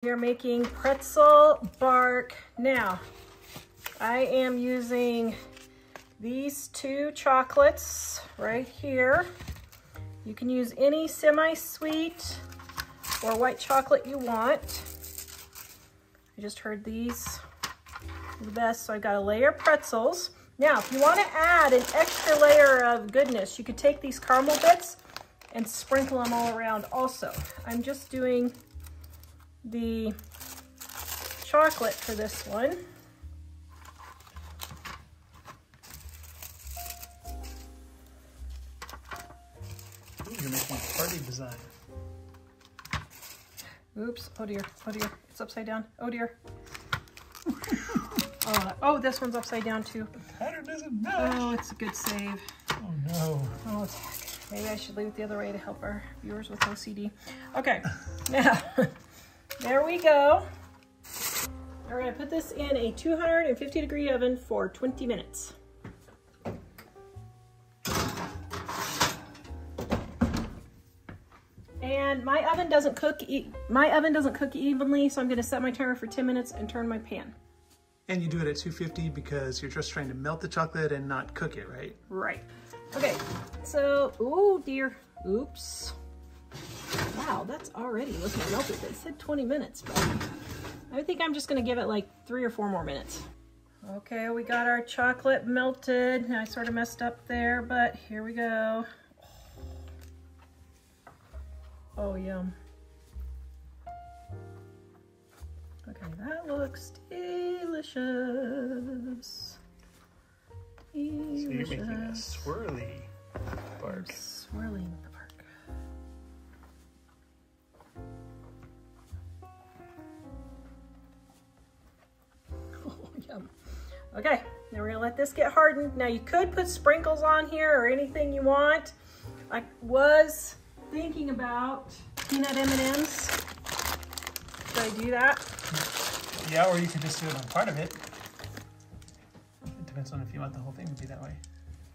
We are making pretzel bark. Now, I am using these two chocolates right here. You can use any semi-sweet or white chocolate you want. I just heard these are the best, so I got a layer of pretzels. Now, if you want to add an extra layer of goodness, you could take these caramel bits and sprinkle them all around also. I'm just doing the chocolate for this one. Ooh, you're making a party design. Oops, oh dear, it's upside down, oh dear. Oh, this one's upside down too. The pattern doesn't match. Oh, it's a good save. Oh no. Oh, heck. Maybe I should leave it the other way to help our viewers with OCD. Okay, now, there we go. All right, put this in a 250-degree oven for 20 minutes. And my oven doesn't cook evenly, so I'm going to set my timer for 10 minutes and turn my pan. And you do it at 250 because you're just trying to melt the chocolate and not cook it, right? Right. Okay, so, oh dear, oops. Wow, that's already looking melted. It said 20 minutes, but I think I'm just gonna give it like 3 or 4 more minutes. Okay, we got our chocolate melted. I sort of messed up there, but here we go. Oh, yum. Okay, that looks delicious. So you're making a swirly bark. I'm swirling the bark. Oh, yum. Okay, now we're gonna let this get hardened. Now you could put sprinkles on here or anything you want. I was thinking about peanut M&Ms. Should I do that? Yeah, or you could just do it on part of it. It depends on if you want the whole thing to be that way.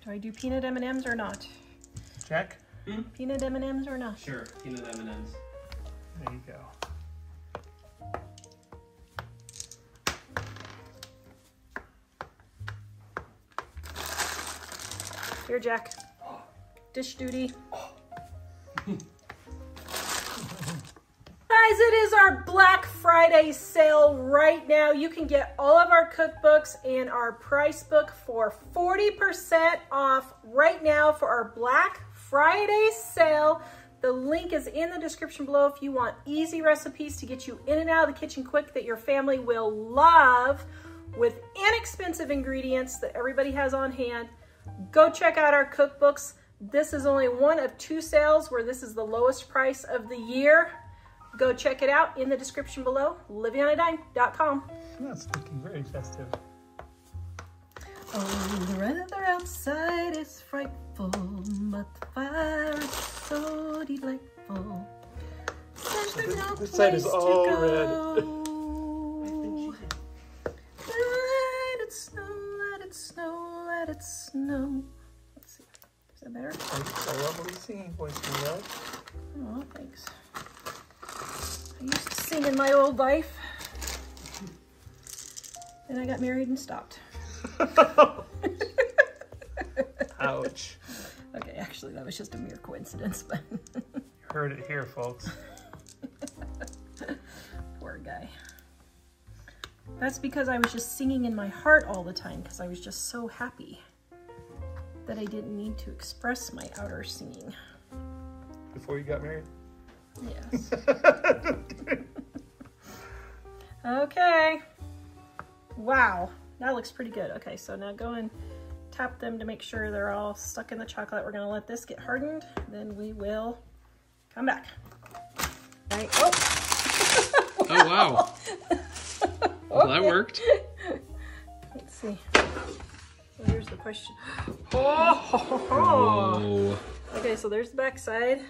Do I do peanut M&Ms or not? Jack? Peanut M&Ms or not? Sure, peanut M&Ms. There you go. Here, Jack. Dish duty. Guys, it is our Black Friday sale right now. You can get all of our cookbooks and our price book for 40% off right now for our Black Friday sale. The link is in the description below if you want easy recipes to get you in and out of the kitchen quick that your family will love with inexpensive ingredients that everybody has on hand. Go check out our cookbooks. This is only one of 2 sales where this is the lowest price of the year. Go check it out in the description below, livingonadime.com. That's looking very festive. Oh, the weather outside is frightful, but the fire is so delightful. There's no this side is all red. Let it snow, let it snow, let it snow. Let's see, is that better? That's a lovely singing voice, you know? Oh, thanks. I used to sing in my old life. Then I got married and stopped. Ouch. Okay, actually that was just a mere coincidence, but You heard it here, folks. poor guy. That's because I was just singing in my heart all the time because I was just so happy that I didn't need to express my outer singing. Before you got married? Yes. Okay. Wow, that looks pretty good. Okay, so now go and tap them to make sure they're all stuck in the chocolate. We're gonna let this get hardened, then we will come back. All right. Oh, Oh, wow. Well, that worked. Let's see. Well, here's the question. Oh. Oh. Okay, so there's the back side.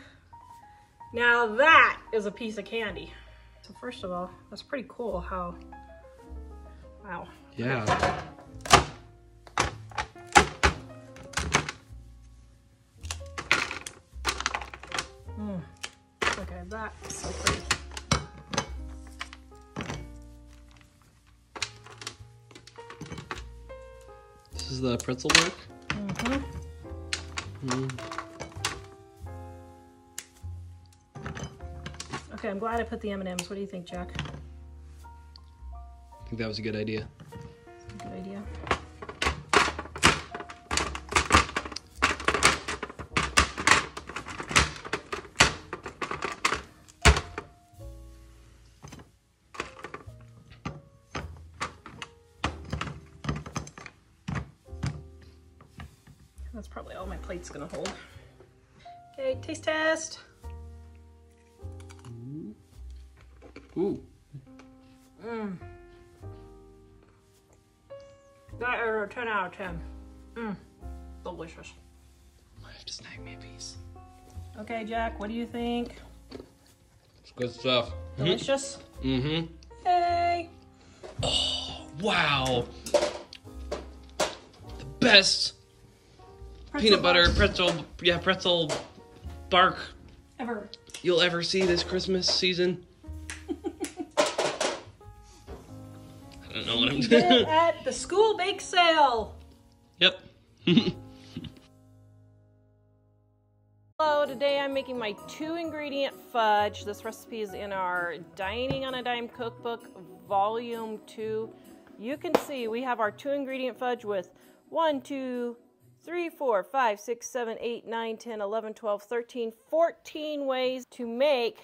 Now that is a piece of candy. So first of all, that's pretty cool how, wow. Yeah. Okay, that's so pretty. is the pretzel bark? Okay, I'm glad I put the M&Ms. What do you think, Jack? I think that was a good idea. Good idea. That's probably all my plate's gonna hold. Okay, taste test. Ooh. That is a 10 out of 10. Delicious. I have to snag me a piece. Okay, Jack, what do you think? It's good stuff. Delicious? Mm-hmm. Hey! Oh, wow. The best peanut butter pretzel bark Ever. you'll ever see this Christmas season. I don't know what I'm You doing. get it at the school bake sale. Yep. Hello, today I'm making my 2-ingredient fudge. This recipe is in our Dining on a Dime cookbook, volume 2. You can see we have our 2-ingredient fudge with 1, 2, 3, 4, 5, 6, 7, 8, 9, 10, 11, 12, 13, 14 ways to make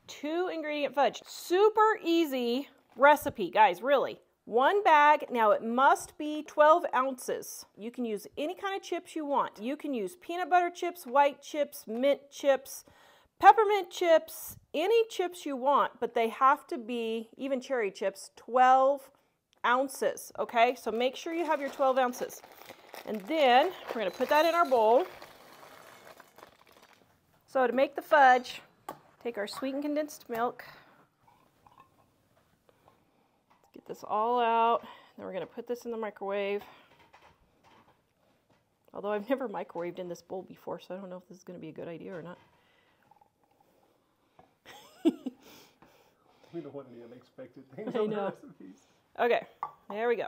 2-ingredient fudge. Super easy recipe, guys, really. 1 bag, now it must be 12 ounces. You can use any kind of chips you want. You can use peanut butter chips, white chips, mint chips, peppermint chips, any chips you want, but they have to be, even cherry chips, 12 ounces, okay? So make sure you have your 12 ounces. And then we're gonna put that in our bowl. So to make the fudge, take our sweetened condensed milk. Get this all out. Then we're gonna put this in the microwave. Although I've never microwaved in this bowl before, so I don't know if this is gonna be a good idea or not. We don't want any unexpected things I on the know. recipes. Okay, there we go.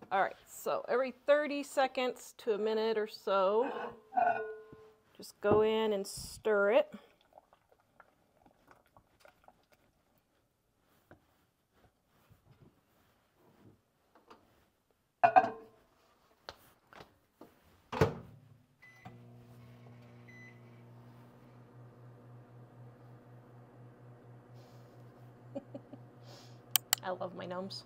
All right, so every 30 seconds to a minute or so, just go in and stir it. I love my gnomes.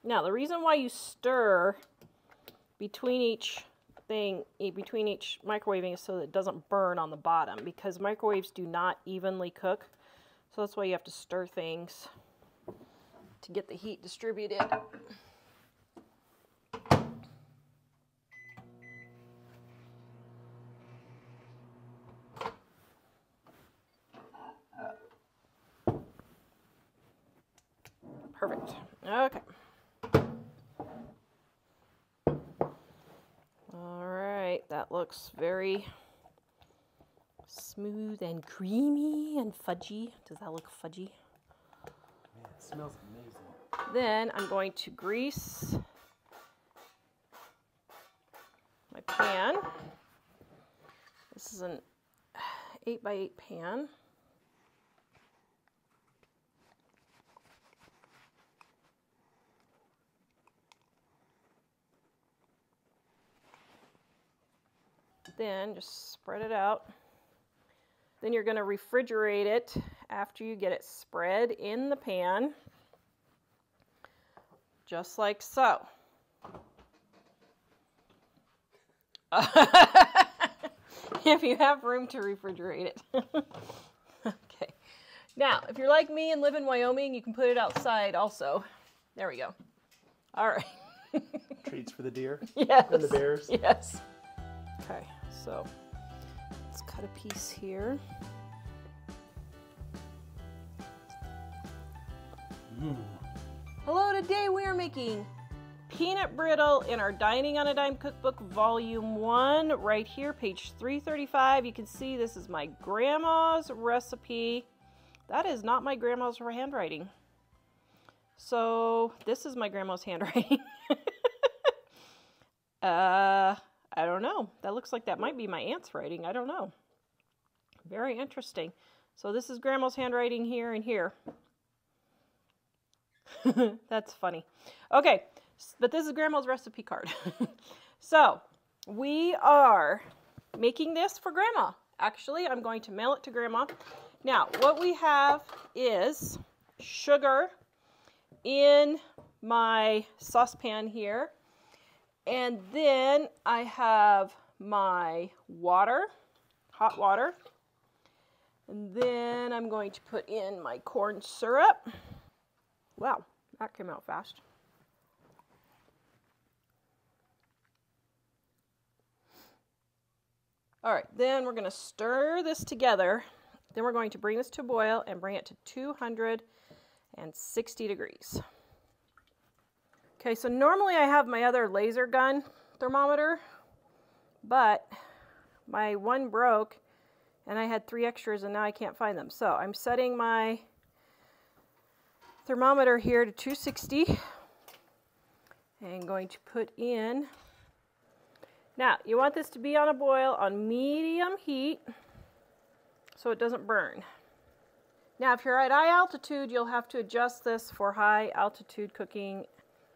Now, the reason why you stir between each microwaving is so that it doesn't burn on the bottom, because microwaves do not evenly cook. So that's why you have to stir things to get the heat distributed. Perfect. Okay. All right, that looks very smooth and creamy and fudgy. Does that look fudgy? Man, it smells amazing. Then I'm going to grease my pan. This is an 8x8 pan. Then just spread it out. Then you're going to refrigerate it after you get it spread in the pan, just like so. If you have room to refrigerate it. Okay. Now, if you're like me and live in Wyoming, you can put it outside also. There we go. All right. Treats for the deer. Yes. And the bears. Yes. Okay, so let's cut a piece here. Hello, today we are making peanut brittle in our Dining on a Dime cookbook, volume 1, right here, page 335. You can see this is my grandma's recipe. That is not my grandma's handwriting. So this is my grandma's handwriting. I don't know. That looks like that might be my aunt's writing. I don't know. Very interesting. So this is grandma's handwriting here and here. That's funny. Okay, but this is grandma's recipe card. So we are making this for grandma. Actually, I'm going to mail it to grandma. Now, what we have is sugar in my saucepan here. And then I have my water, hot water. And then I'm going to put in my corn syrup. Wow, that came out fast. All right, then we're going to stir this together. Then we're going to bring this to a boil and bring it to 260 degrees. Okay, so normally I have my other laser gun thermometer, but my one broke and I had 3 extras and now I can't find them. So I'm setting my thermometer here to 260 and going to put in. Now, you want this to be on a boil on medium heat so it doesn't burn. Now, if you're at high altitude, you'll have to adjust this for high altitude cooking,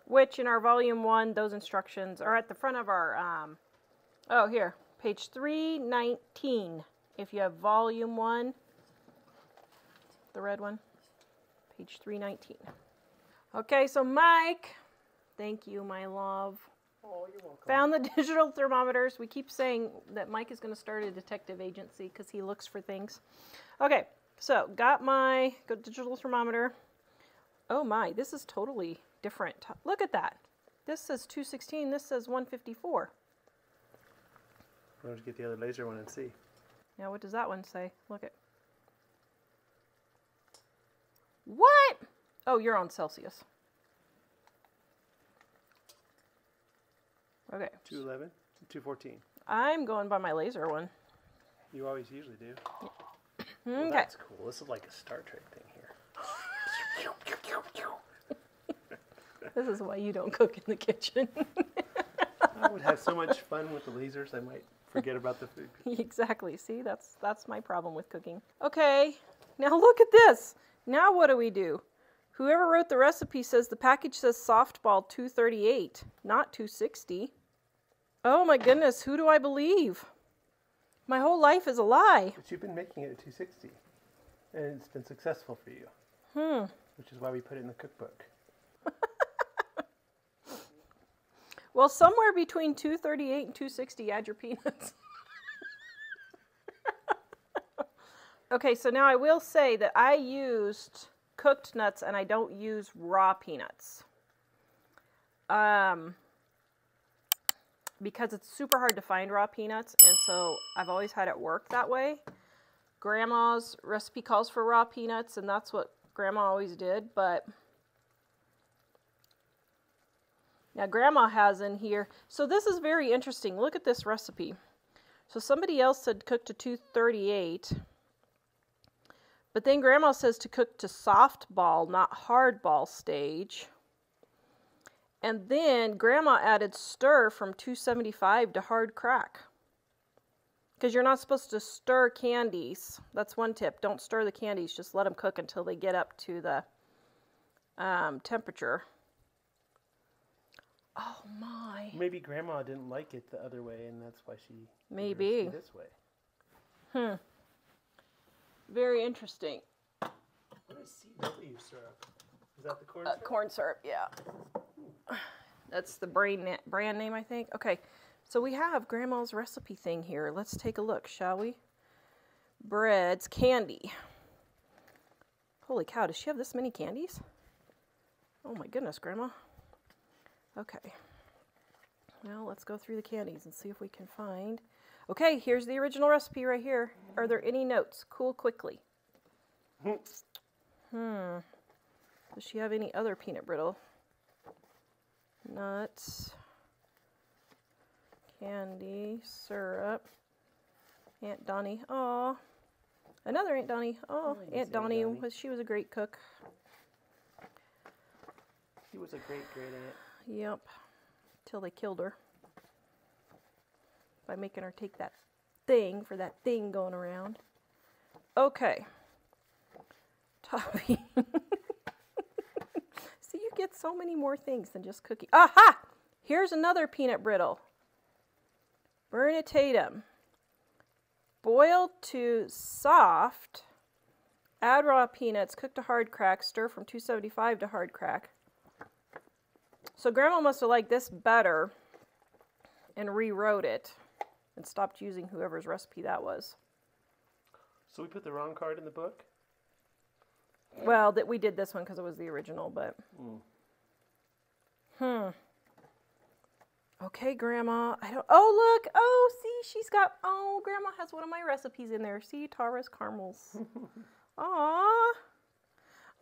which in our volume 1, those instructions are at the front of our, oh, here, page 319. If you have volume 1, the red one, page 319. Okay, so Mike, thank you, my love. Oh, you're welcome. Found the digital thermometers. We keep saying that Mike is going to start a detective agency because he looks for things. Okay, so got my digital thermometer. Oh my, this is totally different. Look at that. This says 216. This says 154. Why don't you get the other laser one and see? Now, what does that one say? Look at. What? Oh, you're on Celsius. Okay. 211, 214. I'm going by my laser one. You always usually do. Okay. Well, that's cool. This is like a Star Trek thing here. This is why you don't cook in the kitchen. I would have so much fun with the lasers, I might forget about the food. Exactly. See, that's my problem with cooking. Okay, now look at this. Now what do? Whoever wrote the recipe says the package says softball 238, not 260. Oh my goodness, who do I believe? My whole life is a lie. But you've been making it at 260, and it's been successful for you. Which is why we put it in the cookbook. Well, somewhere between 238 and 260, add your peanuts. Okay, so now I will say that I used cooked nuts and I don't use raw peanuts. Because it's super hard to find raw peanuts, and so I've always had it work that way. Grandma's recipe calls for raw peanuts, and that's what Grandma always did, but now Grandma has in here. So this is very interesting. Look at this recipe. So somebody else said cook to 238, but then Grandma says to cook to soft ball, not hard ball stage. And then Grandma added stir from 275 to hard crack. Because you're not supposed to stir candies. That's one tip. Don't stir the candies. Just let them cook until they get up to the temperature. Oh my. Maybe Grandma didn't like it the other way, and that's why she Maybe. this way. Very interesting. What is CW syrup? Is that the corn syrup? Corn syrup, yeah. That's the brand name, I think. Okay, so we have Grandma's recipe thing here. Let's take a look, shall we? Breads, candy. Holy cow, does she have this many candies? Oh my goodness, Grandma. Okay. Well, let's go through the candies and see if we can find. Okay, here's the original recipe right here. Are there any notes? Cool quickly. Does she have any other peanut brittle? nuts, candy, syrup. Aunt Donnie. Oh, another Aunt Donnie. Oh, Aunt Donnie she was a great cook. She was a great aunt. Yep. Till they killed her by making her take that thing for that thing going around. Okay. Toffee. See, you get so many more things than just cookie. Aha! Here's another peanut brittle. Burnitatum. Boiled to soft. Add raw peanuts. Cook to hard crack. Stir from 275 to hard crack. So Grandma must have liked this better and rewrote it and stopped using whoever's recipe that was. So we put the wrong card in the book? Well, that we did this one because it was the original, but... Okay, Grandma. I don't... Oh, look! Oh, see, she's got... Oh, Grandma has one of my recipes in there. See, Tara's caramels. Aww.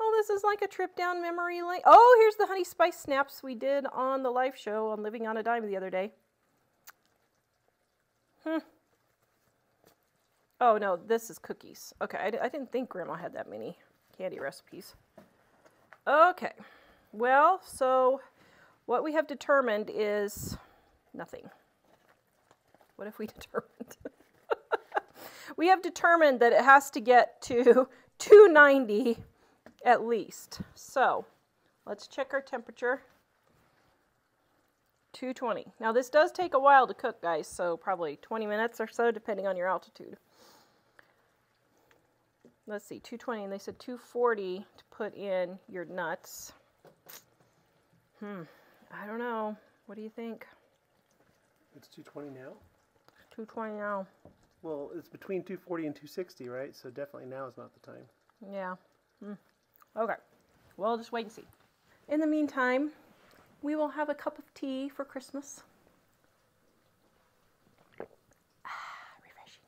Oh, this is like a trip down memory lane. Oh, here's the honey spice snaps we did on the live show on Living on a Dime the other day. Oh, no, this is cookies. Okay, I didn't think Grandma had that many candy recipes. Okay, well, so what we have determined is nothing. What have we determined? We have determined that it has to get to 290 at least. So let's check our temperature. 220. Now this does take a while to cook, guys, so probably 20 minutes or so depending on your altitude. Let's see, 220, and they said 240 to put in your nuts. I don't know. What do you think? It's 220 now? 220 now. Well, it's between 240 and 260, right? So definitely now is not the time. Yeah. Okay. Well, just wait and see. In the meantime, we will have a cup of tea for Christmas. Refreshing.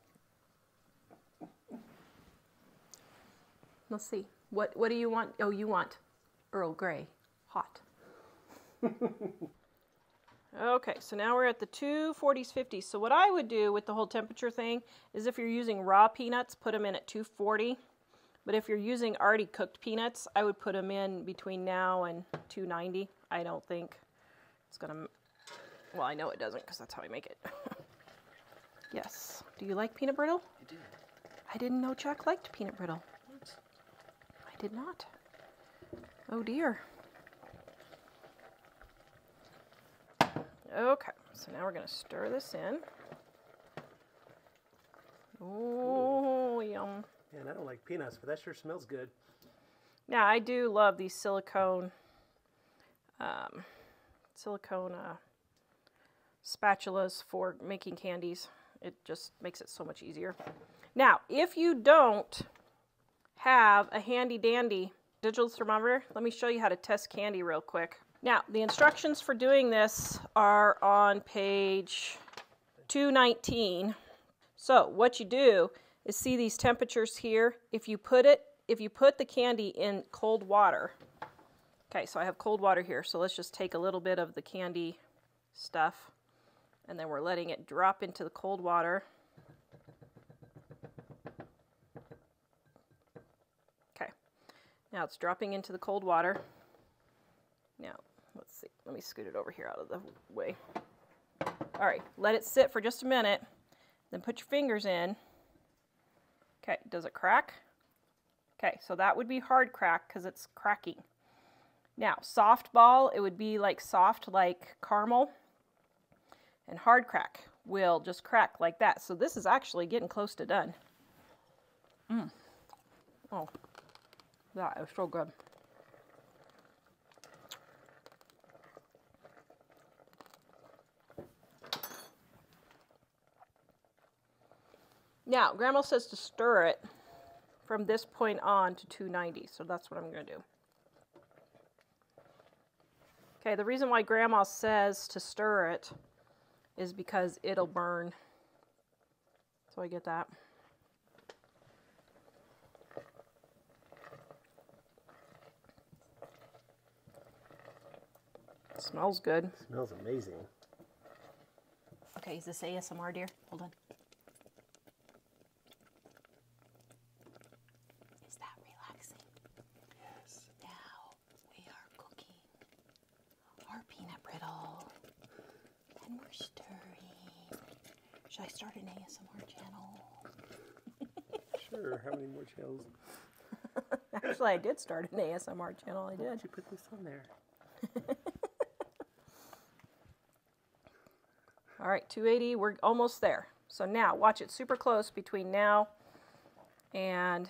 Let's see. What do you want? Oh, you want Earl Grey. Hot. Okay, so now we're at the 240s, 50s. So what I would do with the whole temperature thing is if you're using raw peanuts, put them in at 240. But if you're using already cooked peanuts, I would put them in between now and 290. I don't think it's going to... Well, I know it doesn't because that's how I make it. Yes. Do you like peanut brittle? I do. I didn't know Chuck liked peanut brittle. What? I did not. Oh, dear. Okay, so now we're going to stir this in. Oh, yum. Man, I don't like peanuts, but that sure smells good. Yeah, I do love these silicone spatulas for making candies. It just makes it so much easier. Now, if you don't have a handy dandy digital thermometer, let me show you how to test candy real quick. Now, the instructions for doing this are on page 219. So what you do is see these temperatures here. If you put the candy in cold water. Okay, so I have cold water here. So let's just take a little bit of the candy stuff, and then we're letting it drop into the cold water. Okay, now it's dropping into the cold water. Now, let's see. Let me scoot it over here out of the way. All right, let it sit for just a minute. Then put your fingers in. Okay, does it crack? Okay, so that would be hard crack because it's cracking. Now, soft ball, it would be like soft like caramel. And hard crack will just crack like that. So this is actually getting close to done. Oh, that is so good. Now, Grandma says to stir it from this point on to 290, so that's what I'm going to do. Okay, the reason why Grandma says to stir it is because it'll burn. So I get that. It smells good. It smells amazing. Okay, is this ASMR, dear? Hold on. Is that relaxing? Yes. Now we are cooking our peanut brittle. And we're stirring. Should I start an ASMR channel? Sure. How many more channels? Actually, I did start an ASMR channel. I Why did. did you put this on there? All right, 280, we're almost there. So now, watch it super close between now and,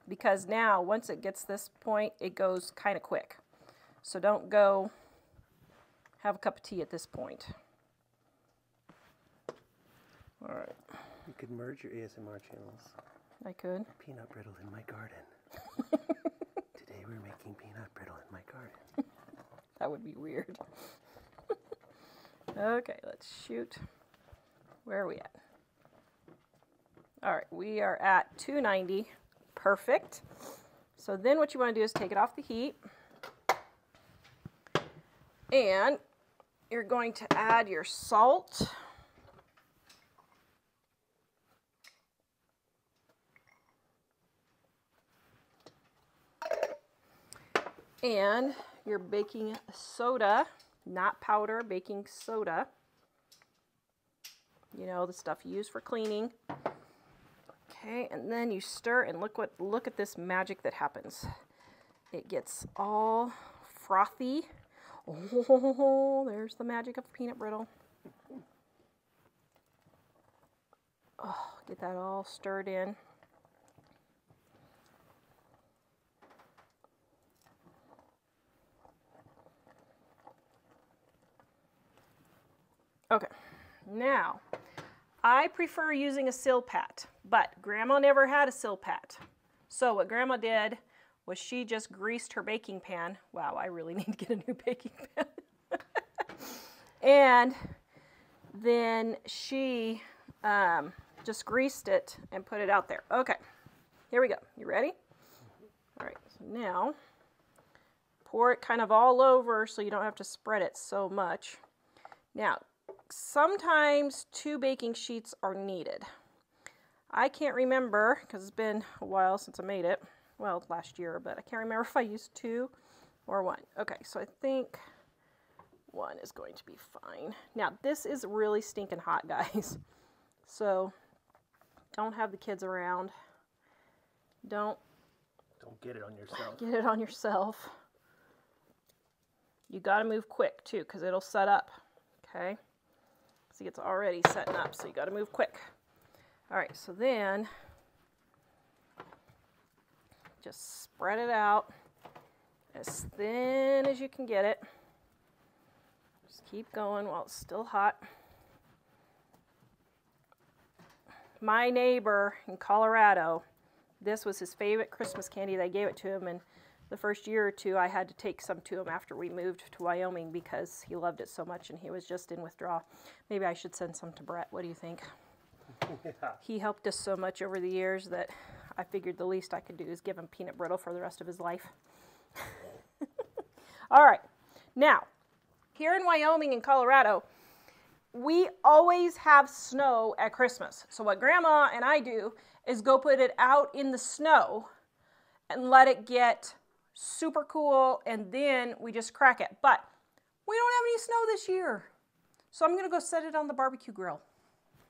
because now, once it gets this point, it goes kind of quick. So don't go have a cup of tea at this point. All right. You could merge your ASMR channels. I could. Peanut brittle in my garden. Today we're making peanut brittle in my garden. That would be weird. Okay, let's shoot. Where are we at? All right, we are at 290. Perfect. So then what you want to do is take it off the heat. And you're going to add your salt. And your baking soda, not powder, baking soda. You know, the stuff you use for cleaning. Okay, and then you stir and look at this magic that happens. It gets all frothy. Oh, there's the magic of peanut brittle. Oh, get that all stirred in. Okay, now, I prefer using a Silpat, but Grandma never had a Silpat. So what Grandma did was she just greased her baking pan. Wow, I really need to get a new baking pan. And then she just greased it and put it out there. Okay, here we go. You ready? All right, so now pour it kind of all over so you don't have to spread it so much. Now, sometimes 2 baking sheets are needed. I can't remember because it's been a while since I made it. Well, last year, but I can't remember if I used 2 or 1. Okay, so I think 1 is going to be fine. Now, this is really stinking hot, guys. So don't have the kids around. Don't get it on yourself. Get it on yourself. You got to move quick too because it'll set up. Okay. See, it's already setting up, so you got to move quick. All right, so then just spread it out as thin as you can get it. Just keep going while it's still hot. My neighbor in Colorado, this was his favorite Christmas candy. They gave it to him, and the first year or 2, I had to take some to him after we moved to Wyoming because he loved it so much and he was just in withdrawal. Maybe I should send some to Brett. What do you think? Yeah. He helped us so much over the years that I figured the least I could do is give him peanut brittle for the rest of his life. All right. Now, here in Wyoming and Colorado, we always have snow at Christmas. So what Grandma and I do is go put it out in the snow and let it get super cool, and then we just crack it. But we don't have any snow this year, so I'm gonna go set it on the barbecue grill.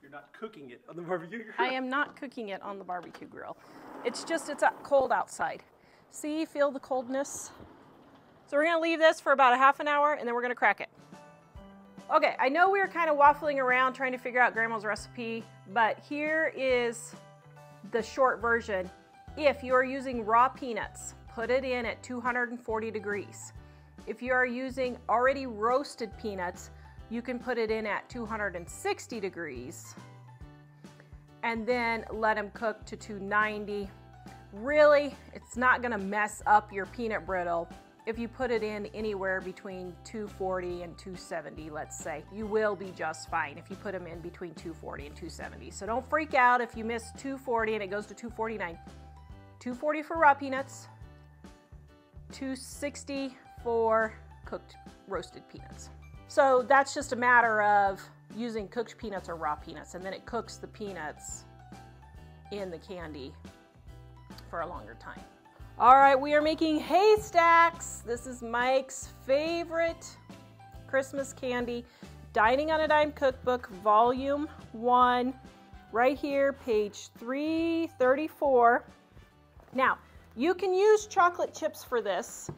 You're not cooking it on the barbecue grill? I am not cooking it on the barbecue grill. It's just, it's cold outside. See, feel the coldness? So we're gonna leave this for about a half an hour and then we're gonna crack it. Okay, I know we were kind of waffling around trying to figure out Grandma's recipe, but here is the short version. If you are using raw peanuts, put it in at 240 degrees. If you are using already roasted peanuts, you can put it in at 260 degrees and then let them cook to 290. Really, it's not gonna mess up your peanut brittle if you put it in anywhere between 240 and 270, let's say. You will be just fine if you put them in between 240 and 270. So don't freak out if you miss 240 and it goes to 249. 240 for raw peanuts, 260 for cooked roasted peanuts. So that's just a matter of using cooked peanuts or raw peanuts, and then it cooks the peanuts in the candy for a longer time. All right, we are making haystacks. This is Mike's favorite Christmas candy. Dining on a Dime Cookbook, Volume 1, right here, page 334. Now, you can use chocolate chips for this.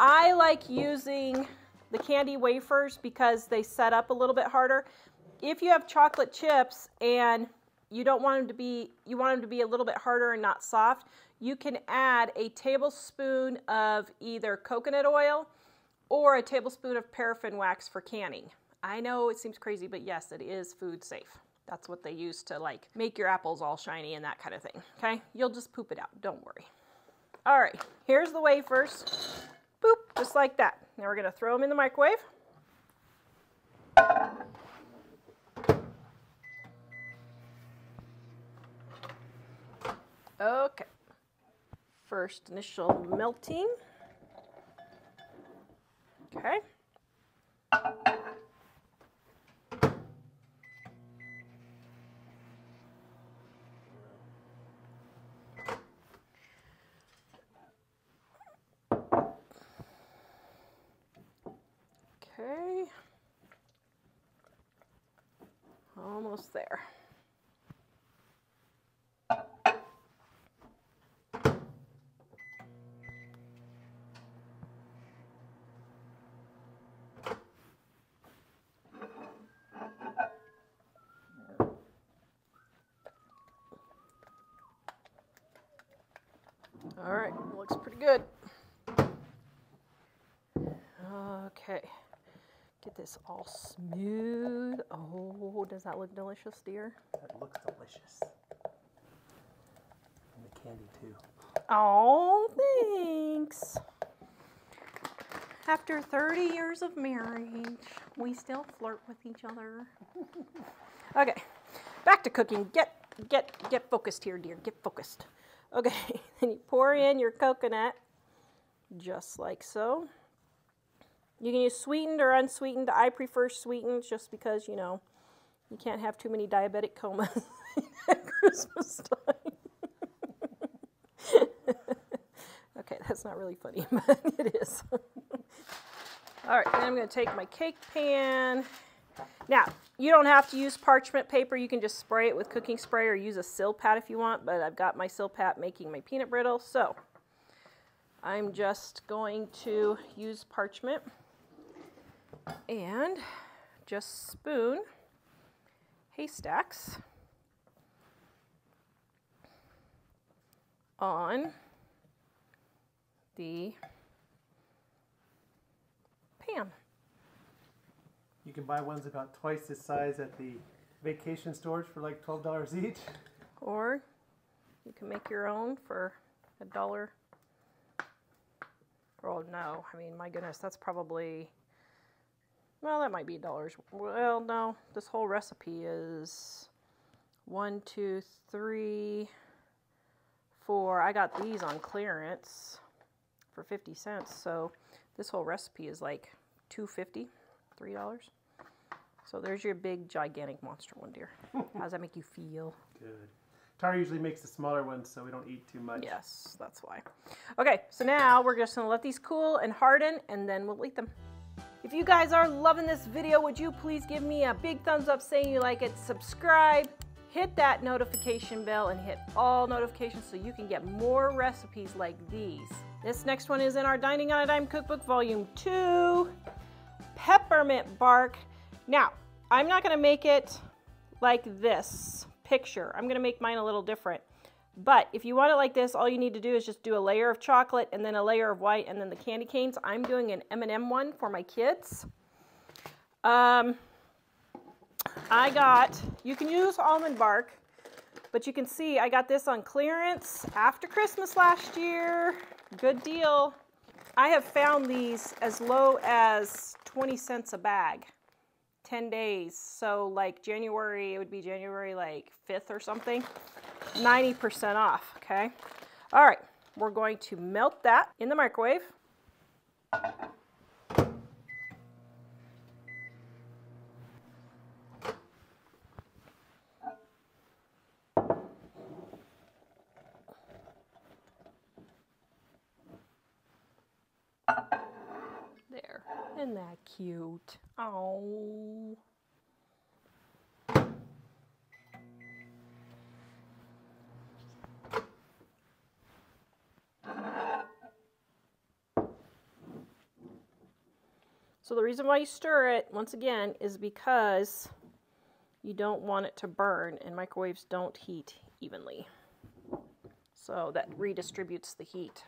I like using the candy wafers because they set up a little bit harder. If you have chocolate chips and you don't want them to be, you want them to be a little bit harder and not soft, you can add a tablespoon of either coconut oil or a tablespoon of paraffin wax for canning. I know it seems crazy, but yes, it is food safe. That's what they use to like make your apples all shiny and that kind of thing, okay? You'll just poop it out, don't worry. All right, here's the wafers. Boop, just like that. Now we're gonna throw them in the microwave. Okay, first initial melting. Okay. Okay, almost there. All right, looks pretty good. Okay, get this all smooth. Oh, does that look delicious, dear? That looks delicious. And the candy too. Oh, thanks. After 30 years of marriage, we still flirt with each other. Okay, back to cooking. Get focused here, dear. Get focused. Okay, then you pour in your coconut, just like so. You can use sweetened or unsweetened. I prefer sweetened just because, you know, you can't have too many diabetic comas at Christmas time. Okay, that's not really funny, but it is. All right, then I'm going to take my cake pan. Now, you don't have to use parchment paper. You can just spray it with cooking spray or use a Silpat if you want, but I've got my Silpat making my peanut brittle, so I'm just going to use parchment and just spoon haystacks on the pan. You can buy ones about twice this size at the vacation stores for like $12 each. Or you can make your own for $1. Oh no, I mean, my goodness, that's probably, well, that might be $1. Well, no, this whole recipe is 1, 2, 3, 4. I got these on clearance for 50 cents, so this whole recipe is like $2.50, $3. So there's your big, gigantic monster one, dear. How does that make you feel? Good. Tara usually makes the smaller ones so we don't eat too much. Yes, that's why. Okay, so now we're just gonna let these cool and harden, and then we'll eat them. If you guys are loving this video, would you please give me a big thumbs up saying you like it, subscribe, hit that notification bell, and hit all notifications so you can get more recipes like these. This next one is in our Dining on a Dime Cookbook, Volume 2, Peppermint Bark. Now, I'm not gonna make it like this picture. I'm gonna make mine a little different. But if you want it like this, all you need to do is just do a layer of chocolate and then a layer of white and then the candy canes. I'm doing an M&M one for my kids. You can use almond bark, but you can see I got this on clearance after Christmas last year. Good deal. I have found these as low as 20 cents a bag, 10 days. So like January, it would be January like 5th or something, 90% off, okay? All right, we're going to melt that in the microwave. There. Isn't that cute? Oh. So the reason why you stir it, once again, is because you don't want it to burn, and microwaves don't heat evenly. So that redistributes the heat.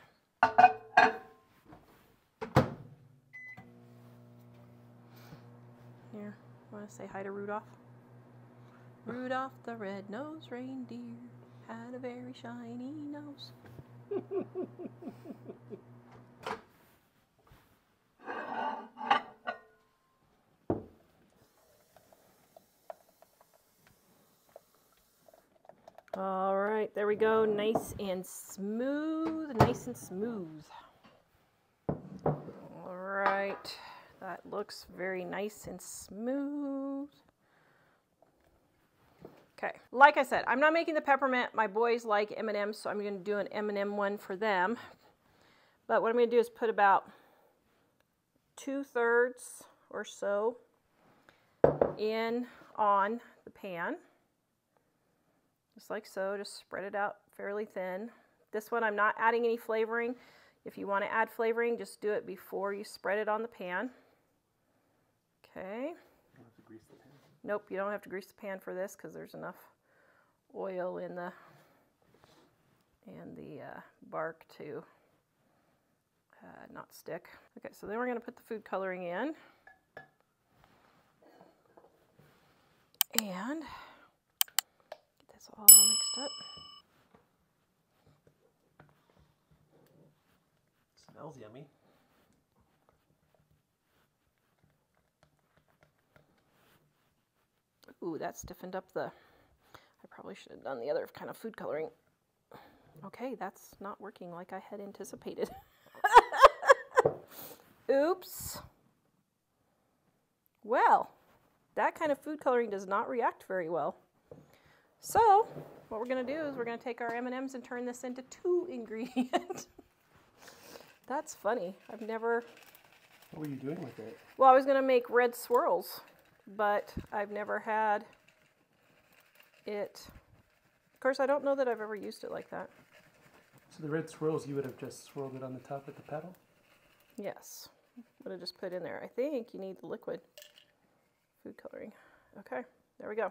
Here, want to say hi to Rudolph? Rudolph the red-nosed reindeer had a very shiny nose. All right, there we go. Nice and smooth, nice and smooth. All right, that looks very nice and smooth. Okay, like I said, I'm not making the peppermint. My boys like M&Ms, so I'm going to do an M&M one for them. But what I'm going to do is put about 2/3 or so in on the pan. Just like so, just spread it out fairly thin. This one I'm not adding any flavoring. If you want to add flavoring, just do it before you spread it on the pan. Okay. You don't have to grease the pan. Nope, you don't have to grease the pan for this because there's enough oil in the bark to not stick. Okay, so then we're going to put the food coloring in. And get this all mixed up. Smells yummy. Ooh, that stiffened up the... I probably should have done the other kind of food coloring. Okay, that's not working like I had anticipated. Oops. Well, that kind of food coloring does not react very well. So, what we're going to do is we're going to take our M&Ms and turn this into 2-ingredient. That's funny. I've never... What were you doing with it? Well, I was going to make red swirls, but I've never had it. Of course, I don't know that I've ever used it like that. So the red swirls, you would have just swirled it on the top with the paddle? Yes. Would have just put in there. I think you need the liquid food coloring. Okay, there we go.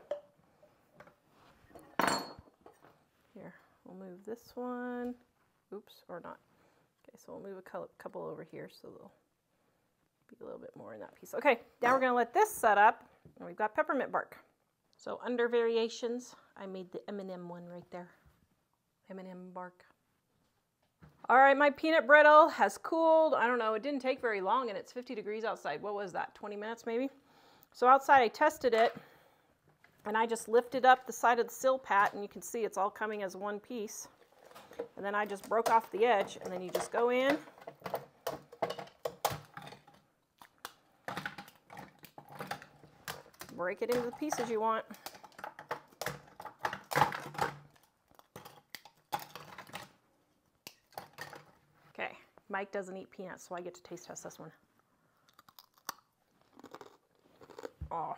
Here, we'll move this one. Oops, or not. Okay, so we'll move a couple over here so they'll be a little bit more in that piece. Okay, now we're going to let this set up, and we've got peppermint bark. So under variations, I made the M&M one right there. M&M bark. All right, my peanut brittle has cooled. I don't know, it didn't take very long, and it's 50 degrees outside. What was that, 20 minutes maybe? So outside I tested it, and I just lifted up the side of the sill pat, and you can see it's all coming as one piece. And then I just broke off the edge, and then you just go in. Break it into the pieces you want. Okay, Mike doesn't eat peanuts, so I get to taste test this one. Oh,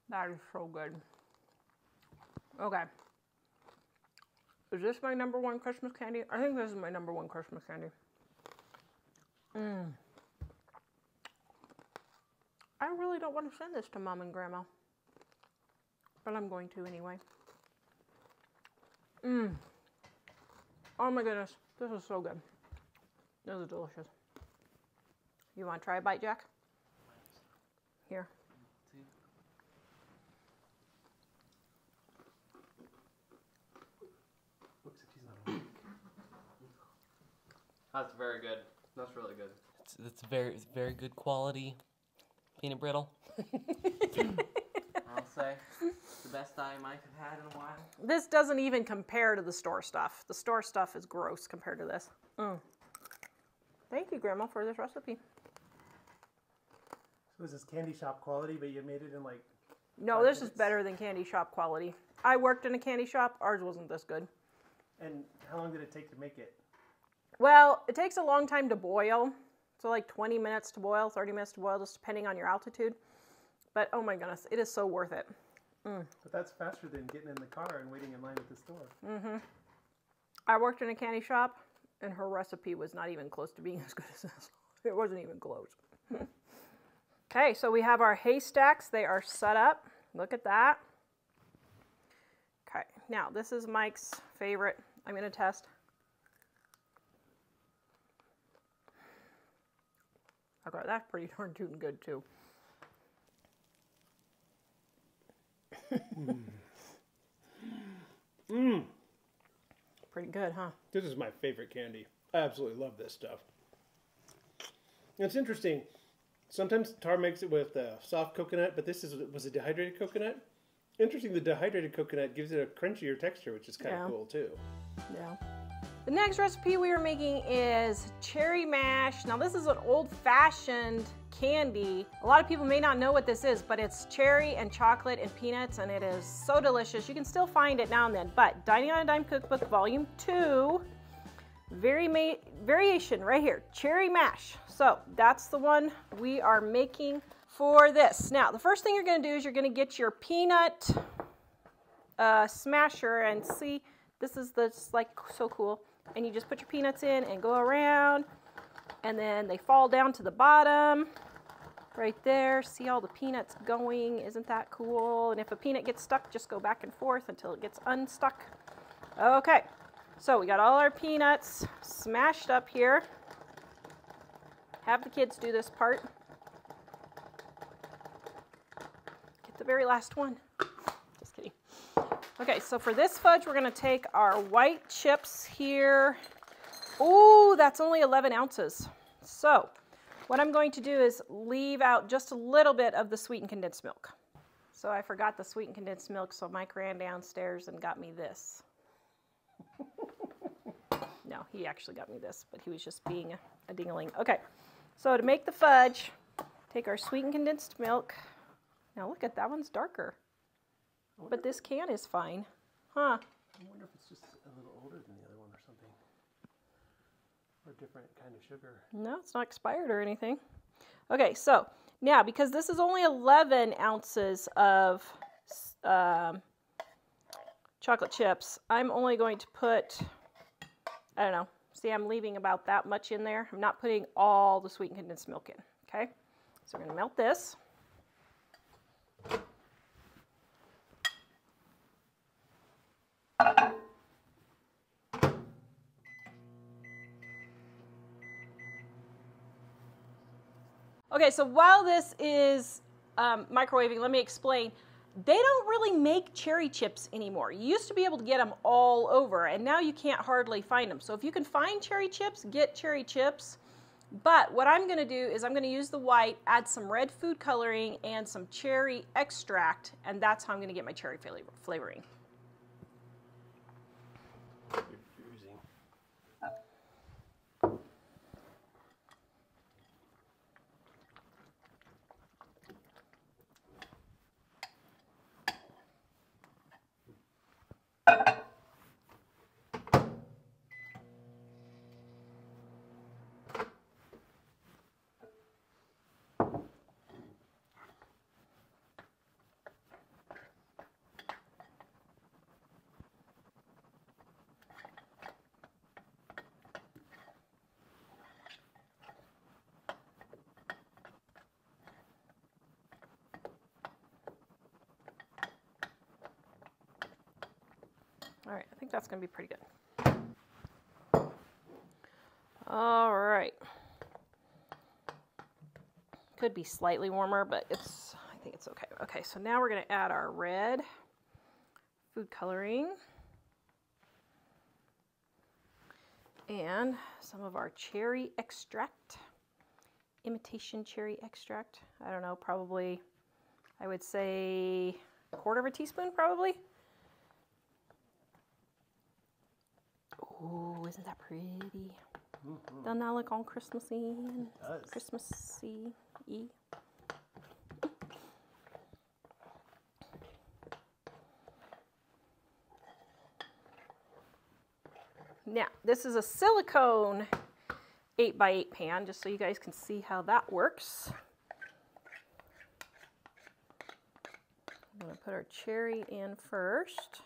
that is so good. Okay. Is this my #1 Christmas candy? I think this is my #1 Christmas candy. I really don't want to send this to Mom and Grandma, but I'm going to anyway. Oh my goodness, this is so good. This is delicious. You want to try a bite, Jack? Here. Looks like she's not awake. That's very good. That's really good. It's very good quality peanut brittle. I'll say it's the best I might have had in a while. This doesn't even compare to the store stuff. The store stuff is gross compared to this. Thank you, Grandma, for this recipe. So this is candy shop quality, but you made it in like... No, this is better than candy shop quality. I worked in a candy shop. Ours wasn't this good. And how long did it take to make it? Well, it takes a long time to boil. So like 20 minutes to boil, 30 minutes to boil, just depending on your altitude. But oh my goodness, it is so worth it. But that's faster than getting in the car and waiting in line at the store. Mm-hmm. I worked in a candy shop, and her recipe was not even close to being as good as this. It wasn't even close. Okay, so we have our haystacks. They are set up. Look at that. Okay, now this is Mike's favorite. I'm going to test. Okay, that's pretty darn tootin' good too. Pretty good, huh? This is my favorite candy. I absolutely love this stuff. It's interesting. Sometimes Tar makes it with soft coconut, but this was a dehydrated coconut. Interesting, the dehydrated coconut gives it a crunchier texture, which is kind of cool too. Yeah. The next recipe we are making is cherry mash. Now this is an old-fashioned candy. A lot of people may not know what this is, but it's cherry and chocolate and peanuts, and it is so delicious. You can still find it now and then, but Dining on a Dime Cookbook Volume 2, variation right here, cherry mash. So that's the one we are making for this. Now, the first thing you're gonna do is you're gonna get your peanut smasher, and see, this is like so cool. And you just put your peanuts in and go around, and then they fall down to the bottom right there. See all the peanuts going? Isn't that cool? And if a peanut gets stuck, just go back and forth until it gets unstuck. Okay, so we got all our peanuts smashed up here. Have the kids do this part. Get the very last one. Just kidding. Okay, so for this fudge, we're gonna take our white chips here. Ooh, that's only 11 ounces. So what I'm going to do is leave out just a little bit of the sweetened condensed milk. So I forgot the sweetened condensed milk, so Mike ran downstairs and got me this. No, he actually got me this, but he was just being a ding-a-ling. Okay, so to make the fudge, take our sweetened condensed milk. Now look at that one's darker. But this can is fine. Huh? I wonder if it's just a little older than the other one or something. Or a different kind of sugar. No, it's not expired or anything. Okay, so now because this is only 11 ounces of chocolate chips, I'm only going to put, I don't know, see, I'm leaving about that much in there. I'm not putting all the sweetened condensed milk in, okay? So we're gonna melt this. Okay, so while this is microwaving, let me explain. They don't really make cherry chips anymore. You used to be able to get them all over, and now you can't hardly find them. So if you can find cherry chips, get cherry chips. But what I'm gonna do is I'm gonna use the white, add some red food coloring and some cherry extract, and that's how I'm gonna get my cherry flavoring. All right, I think that's gonna be pretty good. All right. Could be slightly warmer, but I think it's okay. Okay, so now we're gonna add our red food coloring and some of our cherry extract, imitation cherry extract. I don't know, probably, I would say 1/4 teaspoon probably. Ooh, isn't that pretty? Mm-hmm. Doesn't that look all Christmassy and Christmassy-y? Now, this is a silicone 8x8 pan, just so you guys can see how that works. I'm going to put our cherry in first.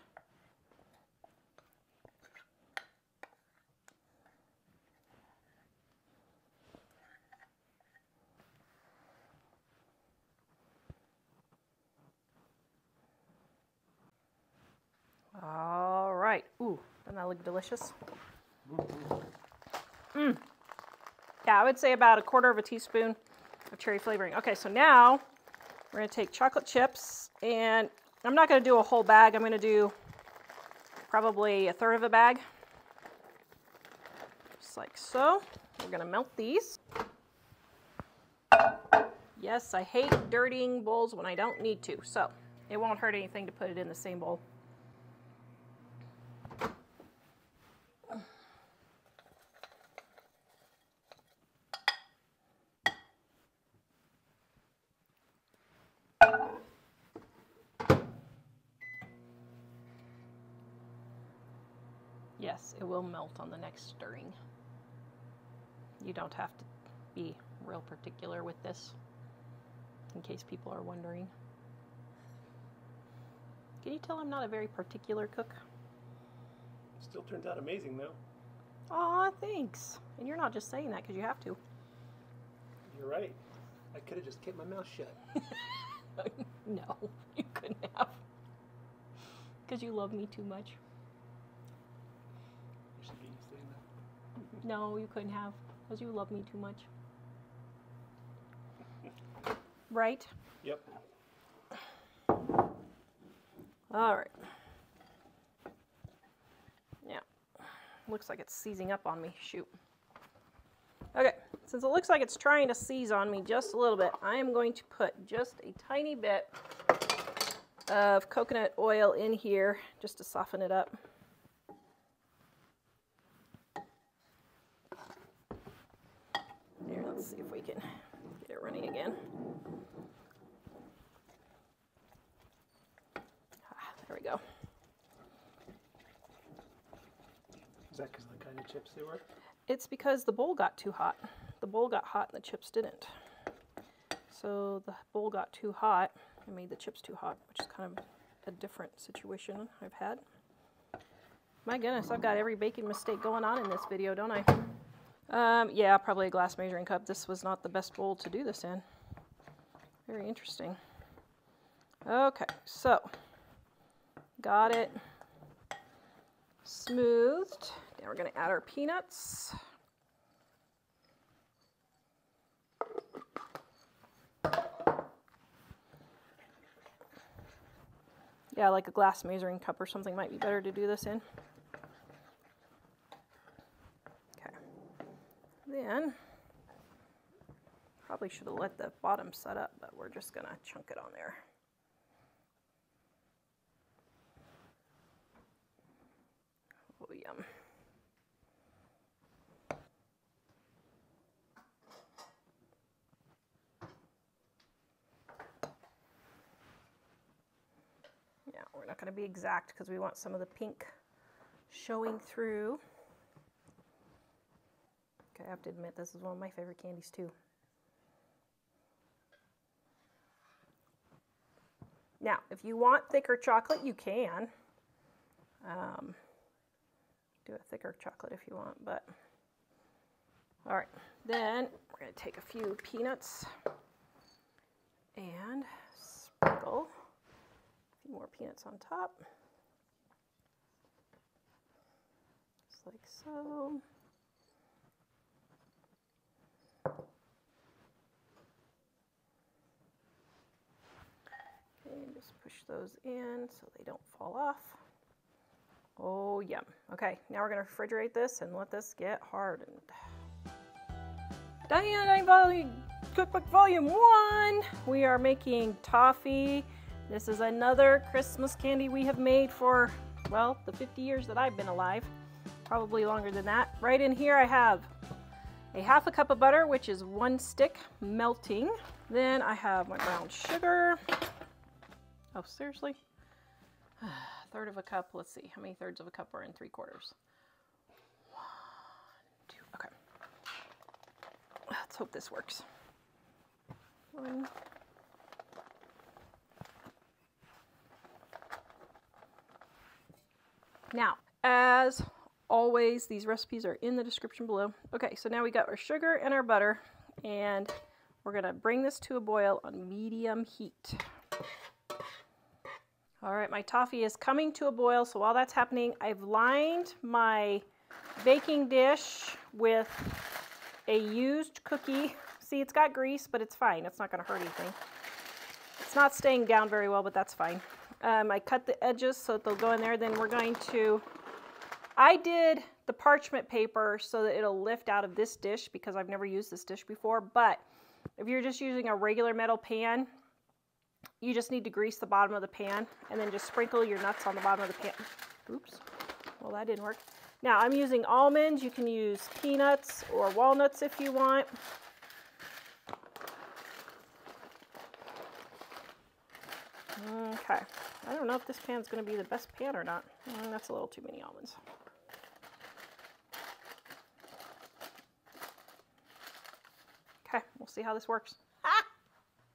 All right. Ooh, doesn't that look delicious? Yeah, I would say about 1/4 teaspoon of cherry flavoring. Okay, so now we're going to take chocolate chips, and I'm not going to do a whole bag. I'm going to do probably 1/3 of a bag. Just like so. We're going to melt these. Yes, I hate dirtying bowls when I don't need to, so it won't hurt anything to put it in the same bowl. Yes, it will melt on the next stirring. You don't have to be real particular with this, in case people are wondering. Can you tell I'm not a very particular cook? Still turns out amazing though. Aw, thanks. And you're not just saying that because you have to. You're right. I could have just kept my mouth shut. No, you couldn't have. Because you love me too much. You should be saying that. No, you couldn't have. Because you love me too much. Right? Yep. All right. Yeah. Looks like it's seizing up on me. Shoot. Okay. Since it looks like it's trying to seize on me just a little bit, I am going to put just a tiny bit of coconut oil in here just to soften it up. Here, let's see if we can get it running again. There we go. Is that because of the kind of chips they were? It's because the bowl got too hot. The bowl got hot and the chips didn't. So the bowl got too hot and made the chips too hot, which is kind of a different situation I've had. My goodness, I've got every baking mistake going on in this video, don't I? Yeah, probably a glass measuring cup. This was not the best bowl to do this in. Very interesting. Okay, so got it smoothed. Now we're going to add our peanuts. Yeah, like a glass measuring cup or something might be better to do this in. Okay. Then, probably should have let the bottom set up, but we're just going to chunk it on there. Oh, yum. Yeah, we're not going to be exact because we want some of the pink showing through. Okay, I have to admit, this is one of my favorite candies too. Now, if you want thicker chocolate, you can. Do a thicker chocolate if you want, but all right. Then we're going to take a few peanuts and sprinkle a few more peanuts on top, just like so. Okay, and just push those in so they don't fall off. Oh, yum. Okay, now we're going to refrigerate this and let this get hardened. Diane Cookbook Volume 1. We are making toffee. This is another Christmas candy we have made for, well, the 50 years that I've been alive. Probably longer than that. Right in here I have a 1/2 cup of butter, which is 1 stick melting. Then I have my brown sugar. Oh, seriously? 1/3 of a cup. Let's see, how many 1/3 of a cup are in 3/4? Let's hope this works. One. Now, as always, these recipes are in the description below. Okay, so now we got our sugar and our butter, and we're gonna bring this to a boil on medium heat. All right, my toffee is coming to a boil, so while that's happening, I've lined my baking dish with a used cookie. See, it's got grease, but it's fine. It's not gonna hurt anything. It's not staying down very well, but that's fine. I cut the edges so that they'll go in there. Then we're going to, I did the parchment paper so that it'll lift out of this dish because I've never used this dish before. But if you're just using a regular metal pan, you just need to grease the bottom of the pan and then just sprinkle your nuts on the bottom of the pan. Oops, well that didn't work. Now I'm using almonds. You can use peanuts or walnuts if you want. Okay, I don't know if this pan's going to be the best pan or not. That's a little too many almonds. Okay, we'll see how this works. Ah!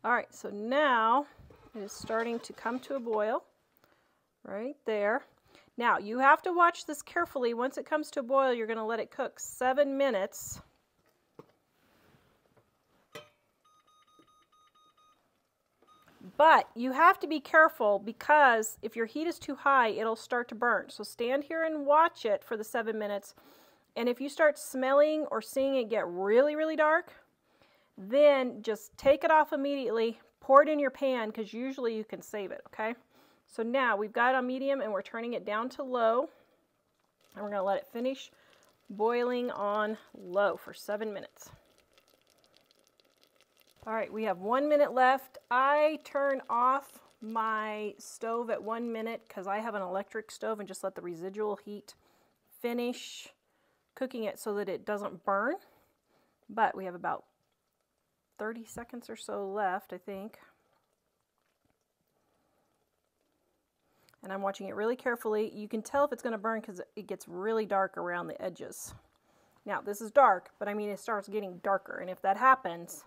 All right, so now it is starting to come to a boil right there. Now, you have to watch this carefully. Once it comes to a boil, you're going to let it cook 7 minutes. But you have to be careful because if your heat is too high, it'll start to burn. So stand here and watch it for the 7 minutes. And if you start smelling or seeing it get really, really dark, then just take it off immediately, pour it in your pan because usually you can save it, okay? So now we've got it on medium and we're turning it down to low. And we're going to let it finish boiling on low for 7 minutes. All right, we have 1 minute left. I turn off my stove at 1 minute because I have an electric stove and just let the residual heat finish cooking it so that it doesn't burn. But we have about 30 seconds or so left, I think. And I'm watching it really carefully. You can tell if it's going to burn because it gets really dark around the edges. Now, this is dark, but I mean, it starts getting darker. And if that happens,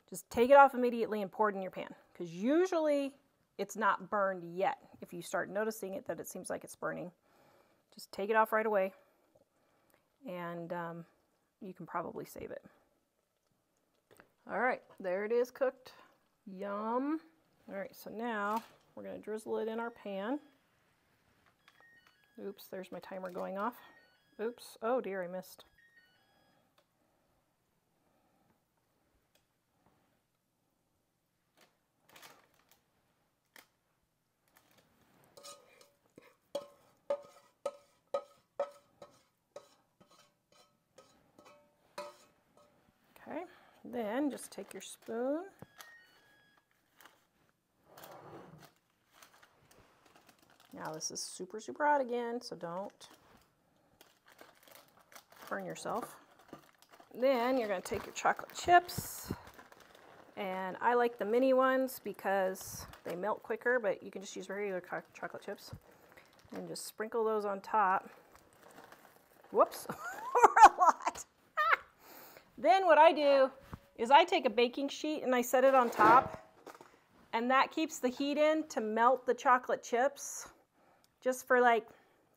just take it off immediately and pour it in your pan because usually it's not burned yet. If you start noticing it, that it seems like it's burning, just take it off right away and you can probably save it. All right, there it is cooked. Yum. All right, so now we're going to drizzle it in our pan. Oops, there's my timer going off. Oops, oh dear, I missed. Okay, then just take your spoon. Now this is super, super hot again, so don't burn yourself. Then you're going to take your chocolate chips, and I like the mini ones because they melt quicker, but you can just use regular chocolate chips. And just sprinkle those on top. Whoops, or a lot. Then what I do is I take a baking sheet and I set it on top, and that keeps the heat in to melt the chocolate chips just for like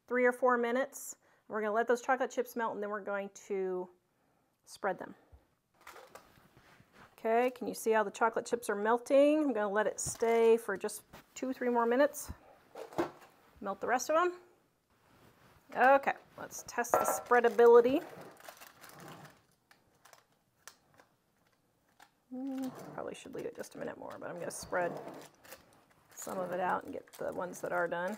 3 or 4 minutes. We're going to let those chocolate chips melt and then we're going to spread them. Okay, can you see how the chocolate chips are melting? I'm going to let it stay for just 2 or 3 more minutes. Melt the rest of them. Okay, let's test the spreadability. Probably should leave it just a minute more, but I'm going to spread some of it out and get the ones that are done.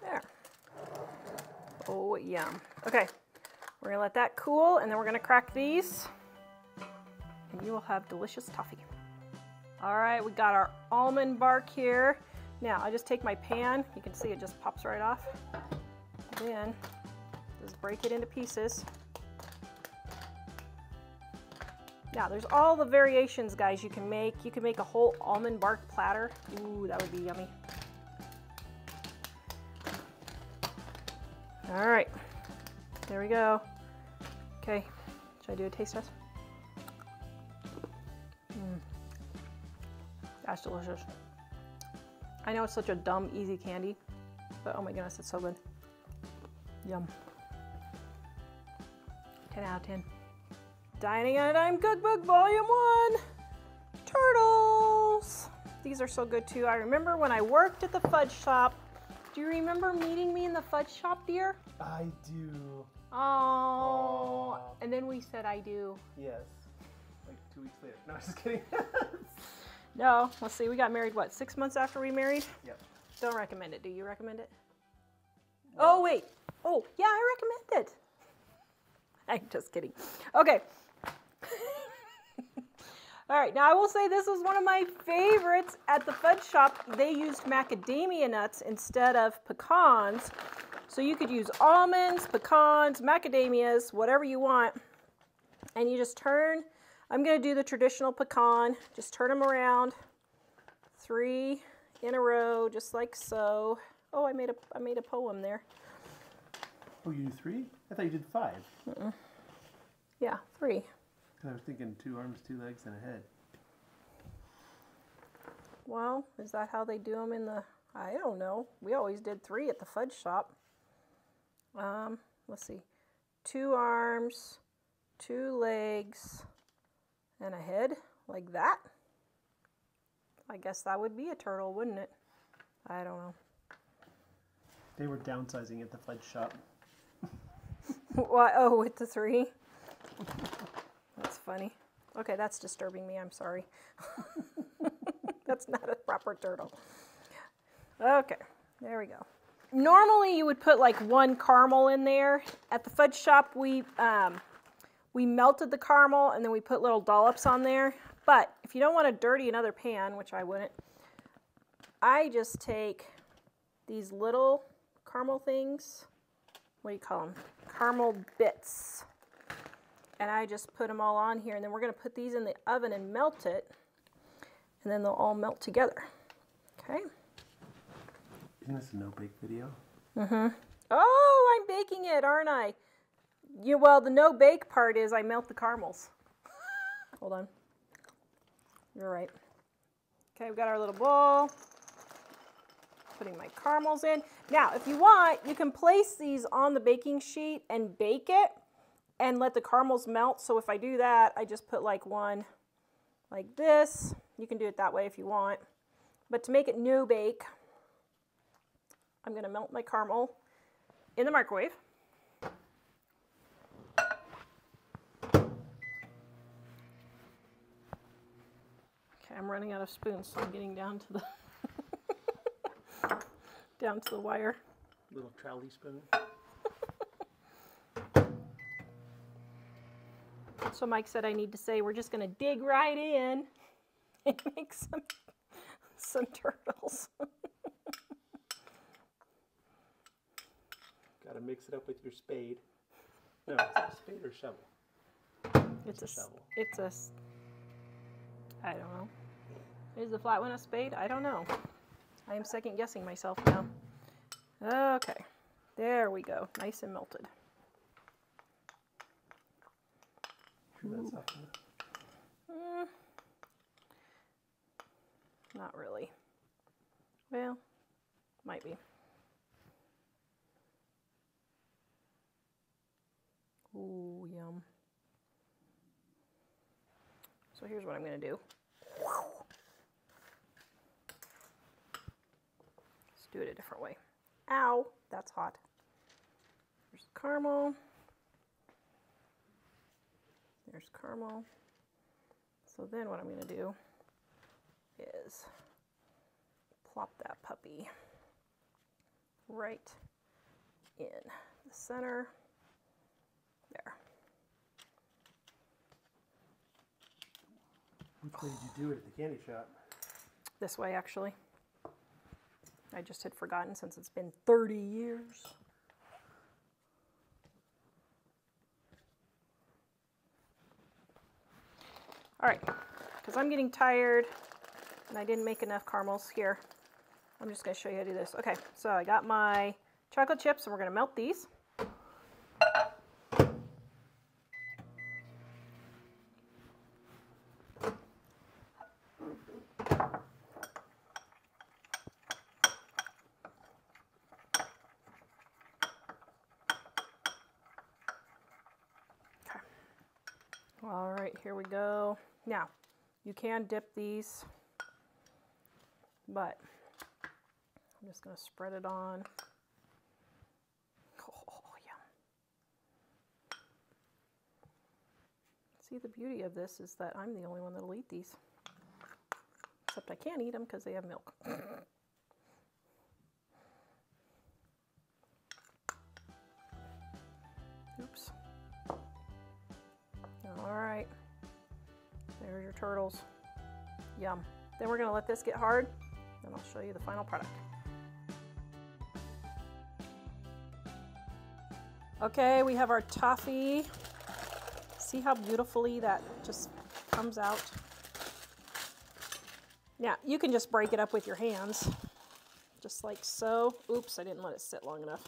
There. Oh, yum. Okay, we're going to let that cool, and then we're going to crack these, and you will have delicious toffee. All right, we got our almond bark here. Now, I just take my pan. You can see it just pops right off. Then, just break it into pieces. Now, there's all the variations, guys, you can make. You can make a whole almond bark platter. Ooh, that would be yummy. All right, there we go. Okay, should I do a taste test? That's delicious. I know it's such a dumb, easy candy, but oh my goodness, it's so good. Yum. 10 out of 10. Dining on a Dime Cookbook Volume 1. Turtles. These are so good too. I remember when I worked at the fudge shop. Do you remember meeting me in the fudge shop, dear? I do. Oh. And then we said I do. Yes. Like 2 weeks later. No, I'm just kidding. No, let's see. We got married, what, 6 months after we married? Yep. Don't recommend it. Do you recommend it? Oh, wait. Oh, yeah, I recommend it. I'm just kidding. Okay. All right, now I will say this was one of my favorites at the fudge shop. They used macadamia nuts instead of pecans. So you could use almonds, pecans, macadamias, whatever you want. And you just turn, I'm gonna do the traditional pecan. Just turn them around, 3 in a row, just like so. Oh, I made a poem there. Oh, you do 3? I thought you did 5. Yeah, 3. I was thinking 2 arms, 2 legs, and a head. Well, is that how they do them in the, I don't know. We always did 3 at the fudge shop. Let's see. 2 arms, 2 legs, and a head, like that. I guess that would be a turtle, wouldn't it? I don't know. They were downsizing at the fudge shop. What? Oh, with the 3? That's funny. Okay, that's disturbing me. I'm sorry. That's not a proper turtle. Okay, there we go. Normally you would put like 1 caramel in there. At the fudge shop, we melted the caramel and then we put little dollops on there. But if you don't want to dirty another pan, which I wouldn't, I just take these little caramel things. What do you call them? Caramel bits. And I just put them all on here, and then we're going to put these in the oven and melt it, and then they'll all melt together. Okay? Isn't this a no-bake video? Mm-hmm. Oh, I'm baking it, aren't I? Well, the no-bake part is I melt the caramels. Hold on. You're right. Okay, we've got our little bowl. Putting my caramels in. Now, if you want, you can place these on the baking sheet and bake it and let the caramels melt. So if I do that, I just put like 1 like this. You can do it that way if you want. But to make it no bake, I'm going to melt my caramel in the microwave. Okay, I'm running out of spoons, so I'm getting down to the down to the wire. Little trolley spoon. So Mike said I need to say we're just going to dig right in and make some turtles. Got to mix it up with your spade. No, it's a spade or shovel? It's a shovel. I don't know. Is the flat one a spade? I don't know. I am second guessing myself now. Okay, there we go. Nice and melted. Not really. Well, might be. Ooh, yum. So here's what I'm going to do. Let's do it a different way. Ow, that's hot. There's caramel. There's caramel. So then what I'm going to do is plop that puppy right in the center. There. Which way did you do it at the candy shop? This way, actually. I just had forgotten since it's been 30 years. All right, because I'm getting tired and I didn't make enough caramels here. I'm just going to show you how to do this. Okay, so I got my chocolate chips and we're going to melt these. All right, here we go. Now, you can dip these, but I'm just going to spread it on. Oh, yeah. See, the beauty of this is that I'm the only one that'll eat these. Except I can't eat them because they have milk. Oops. All right, there's your turtles. Yum. Then we're going to let this get hard, and I'll show you the final product. Okay, we have our toffee. See how beautifully that just comes out? Now, you can just break it up with your hands, just like so. Oops, I didn't let it sit long enough.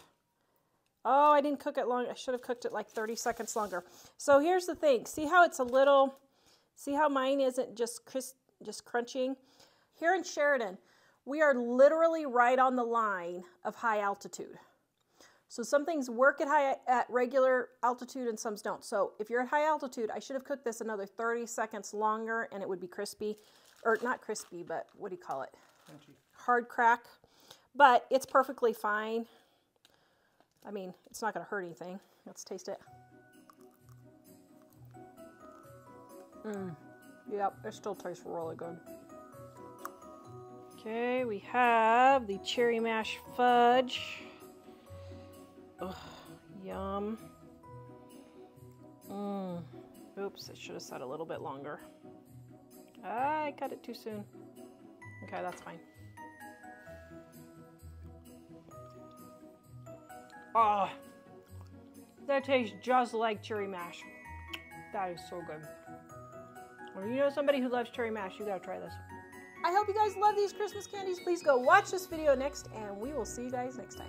Oh, I didn't cook it long. I should have cooked it like 30 seconds longer. So here's the thing. See how it's a little, see how mine isn't just crunching? Here in Sheridan, we are literally right on the line of high altitude. So some things work at regular altitude and some don't. So if you're at high altitude, I should have cooked this another 30 seconds longer and it would be crispy. Or not crispy, but what do you call it? Crunchy. Hard crack. But it's perfectly fine. I mean, it's not going to hurt anything. Let's taste it. Yep, it still tastes really good. Okay, we have the cherry mash fudge. Ugh, yum. Oops, it should have sat a little bit longer. I cut it too soon. Okay, that's fine. Oh, that tastes just like cherry mash. That is so good. When you know somebody who loves cherry mash, you gotta try this. I hope you guys love these Christmas candies. Please go watch this video next, and we will see you guys next time.